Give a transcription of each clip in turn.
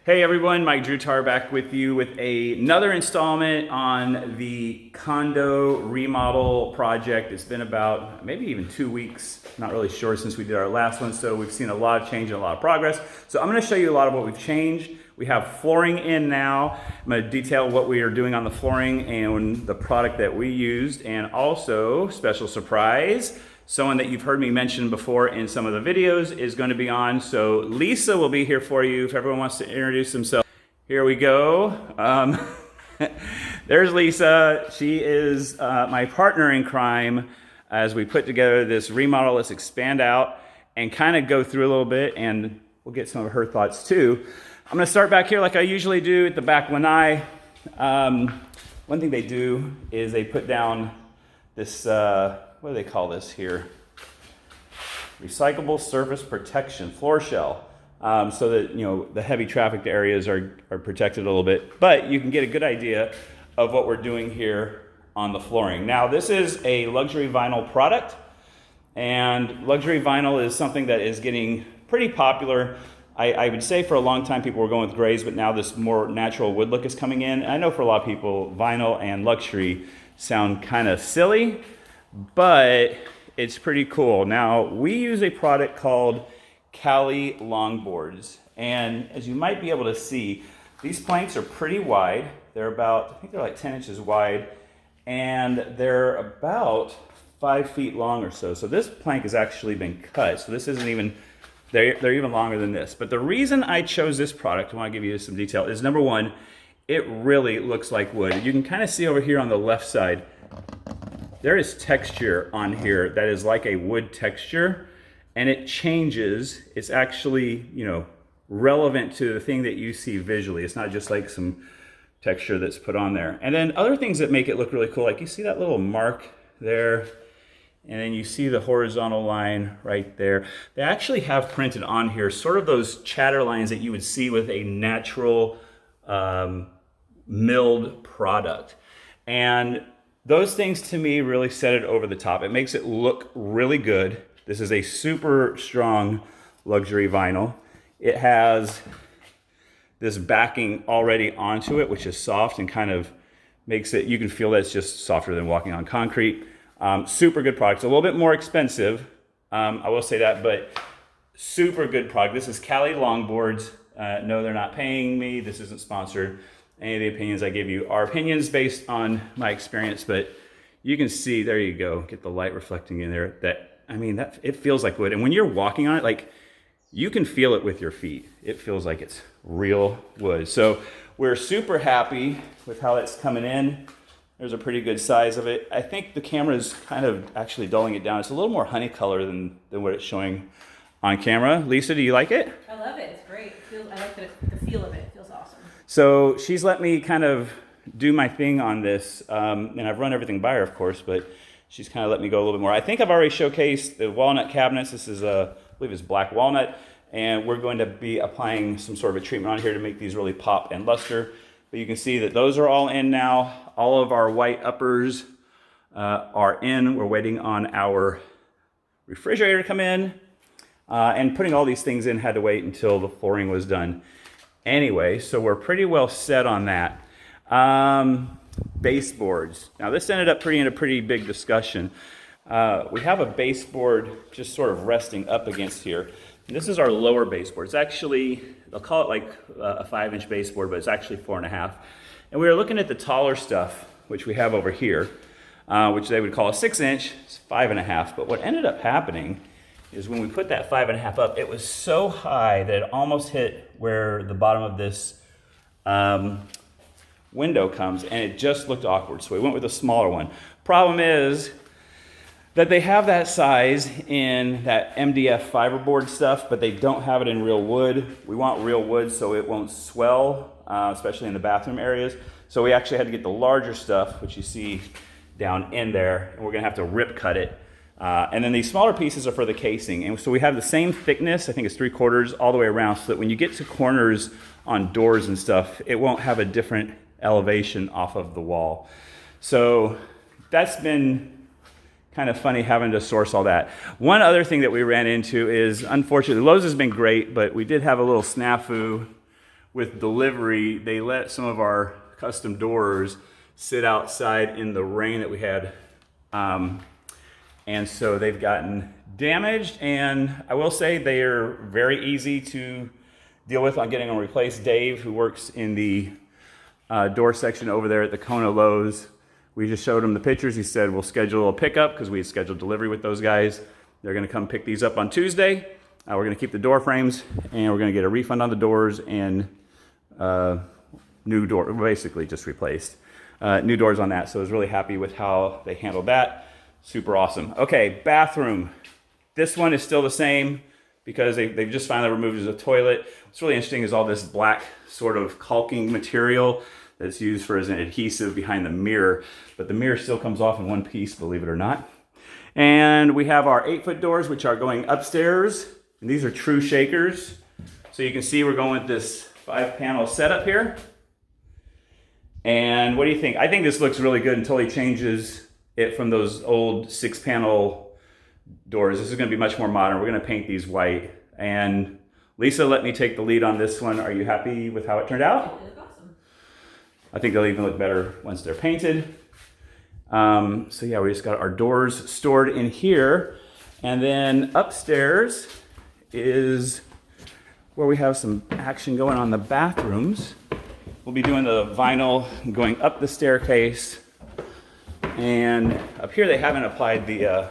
Hey everyone, Mike Drutar back with you with another installment on the condo remodel project. It's been about maybe even 2 weeks, not really sure, since we did our last one, so we've seen a lot of change and a lot of progress. So I'm going to show you a lot of what we've changed. We have flooring in now. I'm going to detail what we are doing on the flooring and the product that we used, and also, special surprise, someone that you've heard me mention before in some of the videos is going to be on. So Lisa will be here for you if everyone wants to introduce themselves. Here we go. There's Lisa. She is my partner in crime as we put together this remodel. Let's expand out and kind of go through a little bit, and we'll get some of her thoughts too. I'm going to start back here like I usually do at the back lanai. One thing they do is they put down this what do they call this here? Recyclable surface protection, floor shell, so that the heavy trafficked areas are protected a little bit. But you can get a good idea of what we're doing here on the flooring. Now, this is a luxury vinyl product, and luxury vinyl is something that is getting pretty popular. I would say for a long time people were going with grays, but now this more natural wood look is coming in. And I know for a lot of people, vinyl and luxury sound kind of silly, but it's pretty cool. Now, we use a product called Cali longboards, and as you might be able to see, these planks are pretty wide. They're about, I think they're like 10 inches wide, and they're about 5 feet long or so. So this plank has actually been cut, so this isn't even, they're even longer than this. But the reason I chose this product, I want to give you some detail, is number one, it really looks like wood. You can kind of see over here on the left side, there is texture on here that is like a wood texture, and it changes. It's actually, relevant to the thing that you see visually. It's not just like some texture that's put on there. And then other things that make it look really cool, like you see that little mark there, and then you see the horizontal line right there. They actually have printed on here sort of those chatter lines that you would see with a natural milled product. And those things to me really set it over the top. It makes it look really good. This is a super strong luxury vinyl. It has this backing already onto it, which is soft and kind of makes it, you can feel that it's just softer than walking on concrete. Super good product. It's a little bit more expensive, I will say that, but super good product. This is Cali longboards. No, they're not paying me. This isn't sponsored. Any of the opinions I give you are opinions based on my experience, but you can see, there you go, get the light reflecting in there, that it feels like wood. And when you're walking on it, like, you can feel it with your feet. It feels like it's real wood. So we're super happy with how it's coming in. There's a pretty good size of it. I think the camera is kind of actually dulling it down. It's a little more honey color than what it's showing on camera. Lisa, do you like it? I love it. It's great. I like the feel of it. It feels awesome. So she's let me kind of do my thing on this, and I've run everything by her, of course, but she's kind of let me go a little bit more. I think I've already showcased the walnut cabinets. This is, I believe it's black walnut, and we're going to be applying some sort of a treatment on here to make these really pop and luster. But you can see that those are all in now. All of our white uppers are in. We're waiting on our refrigerator to come in, and putting all these things in had to wait until the flooring was done. Anyway, so we're pretty well set on that. Baseboards. Now this ended up in a pretty big discussion. We have a baseboard just sort of resting up against here. And this is our lower baseboard. It's actually, they'll call it like a 5-inch baseboard, but it's actually 4.5. And we were looking at the taller stuff, which we have over here, which they would call a 6-inch. It's 5.5. But what ended up happening is when we put that 5.5 up, it was so high that it almost hit where the bottom of this window comes, and it just looked awkward. So we went with a smaller one. Problem is that they have that size in that MDF fiberboard stuff, but they don't have it in real wood. We want real wood so it won't swell, especially in the bathroom areas. So we actually had to get the larger stuff, which you see down in there, and we're gonna have to rip cut it. And then these smaller pieces are for the casing. And so we have the same thickness, I think it's 3/4 all the way around, so that when you get to corners on doors and stuff, it won't have a different elevation off of the wall. So that's been kind of funny having to source all that. One other thing that we ran into is, unfortunately, Lowe's has been great, but we did have a little snafu with delivery, they let some of our custom doors sit outside in the rain that we had. And so they've gotten damaged, and I will say they are very easy to deal with on getting them replaced. Dave, who works in the door section over there at the Condo Lowe's, we just showed him the pictures. He said we'll schedule a pickup because we had scheduled delivery with those guys. They're gonna come pick these up on Tuesday. We're gonna keep the door frames, and we're gonna get a refund on the doors and new door, basically just replaced. New doors on that, so I was really happy with how they handled that. Super awesome. Okay, bathroom. This one is still the same because they've just finally removed the toilet. What's really interesting is all this black sort of caulking material that's used for as an adhesive behind the mirror, but the mirror still comes off in one piece, believe it or not. And we have our 8-foot doors, which are going upstairs, and these are true shakers. So you can see we're going with this 5-panel setup here. And what do you think? I think this looks really good until he changes it from those old 6-panel doors. This is going to be much more modern. We're going to paint these white. And Lisa let me take the lead on this one. Are you happy with how it turned out? They look awesome. I think they'll even look better once they're painted. So yeah, we just got our doors stored in here. And then upstairs is where we have some action going on the bathrooms. We'll be doing the vinyl going up the staircase. And up here they haven't applied the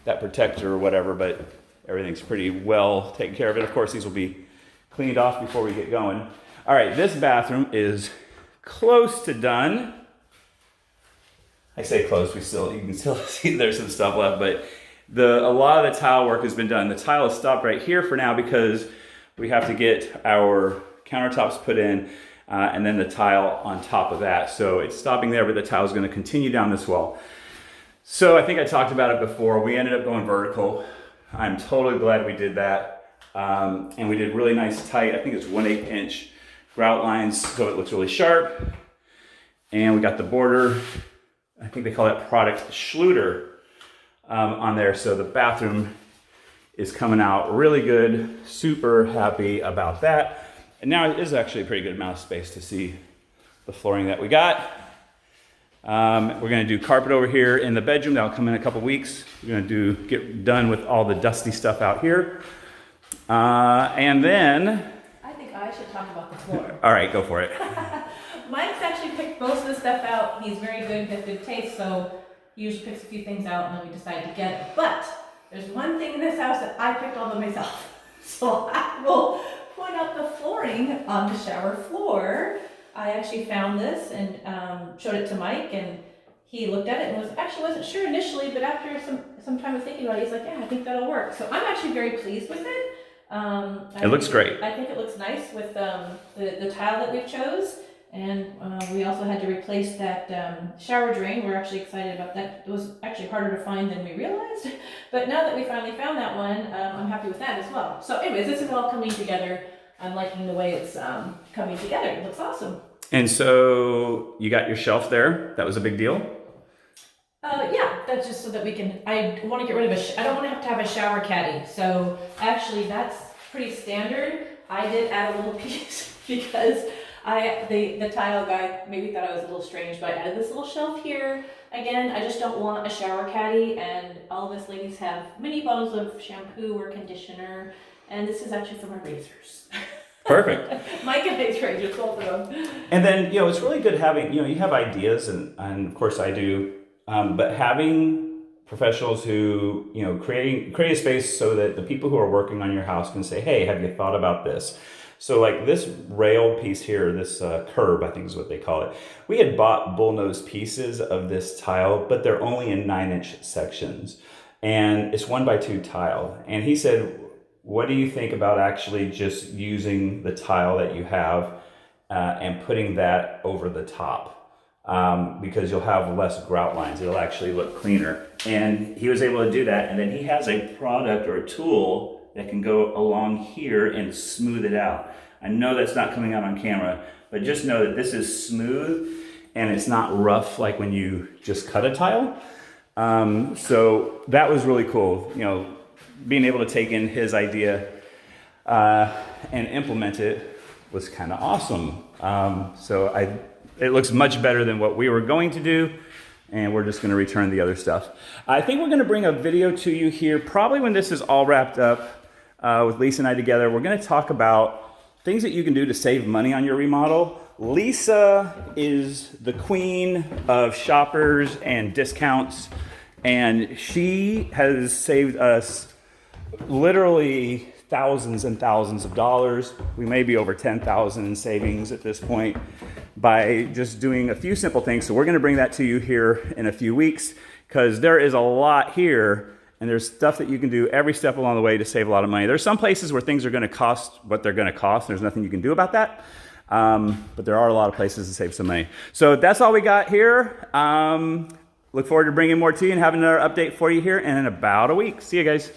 that protector or whatever, but everything's pretty well taken care of. It. Of course, these will be cleaned off before we get going. All right, this bathroom is close to done. I say close, you can still see there's some stuff left, but a lot of the tile work has been done. The tile is stopped right here for now because we have to get our countertops put in and then the tile on top of that. So it's stopping there, but the tile is going to continue down this wall. So I think I talked about it before. We ended up going vertical. I'm totally glad we did that. And we did really nice tight, I think it's 1/8 inch grout lines so it looks really sharp. And we got the border, I think they call that product Schluter on there. So the bathroom is coming out really good. Super happy about that. And now it is actually a pretty good amount of space to see the flooring that we got. We're gonna do carpet over here in the bedroom. That'll come in a couple weeks. We're gonna get done with all the dusty stuff out here. And then... I think I should talk about the floor. All right, go for it. Mike's actually picked most of the stuff out. He's very good, has good taste, so he usually picks a few things out and then we decide together. But there's one thing in this house that I picked all by myself. So I will point out the flooring on the shower floor. I actually found this and showed it to Mike, and he looked at it and wasn't sure initially, but after some time of thinking about it, he's like, yeah, I think that'll work. So I'm actually very pleased with it. It looks great. I think it looks nice with the tile that we chose. And we also had to replace that shower drain. We're actually excited about that. It was actually harder to find than we realized. But now that we finally found that one, I'm happy with that as well. So anyways, this is all coming together. I'm liking the way it's coming together. It looks awesome. And so you got your shelf there. That was a big deal? Yeah, that's just so that we can, I want to get rid of I don't want to have a shower caddy. So actually that's pretty standard. I did add a little piece because the tile guy maybe thought I was a little strange, but I added this little shelf here. Again, I just don't want a shower caddy, and all of us ladies have mini bottles of shampoo or conditioner, and this is actually for my razors. Perfect. Mike and I's razors, both of them. And then, it's really good having, you have ideas, and of course I do, but having professionals who, create a space so that the people who are working on your house can say, hey, have you thought about this? So like this rail piece here, this curb, I think is what they call it. We had bought bullnose pieces of this tile, but they're only in 9-inch sections. And it's 1x2 tile. And he said, what do you think about actually just using the tile that you have and putting that over the top? Because you'll have less grout lines. It'll actually look cleaner. And he was able to do that. And then he has a product or a tool that can go along here and smooth it out. I know that's not coming out on camera, but just know that this is smooth and it's not rough like when you just cut a tile. So that was really cool, being able to take in his idea and implement it was kind of awesome. It looks much better than what we were going to do, and we're just going to return the other stuff. I think we're going to bring a video to you here, probably when this is all wrapped up with Lisa and I together. We're going to talk about things that you can do to save money on your remodel. Lisa is the queen of shoppers and discounts, and she has saved us literally thousands and thousands of dollars. We may be over 10,000 in savings at this point by just doing a few simple things. So we're going to bring that to you here in a few weeks, because there is a lot here, and there's stuff that you can do every step along the way to save a lot of money. There's some places where things are going to cost what they're going to cost. There's nothing you can do about that. But there are a lot of places to save some money. So that's all we got here. Look forward to bringing more to you and having another update for you here in about a week. See you guys.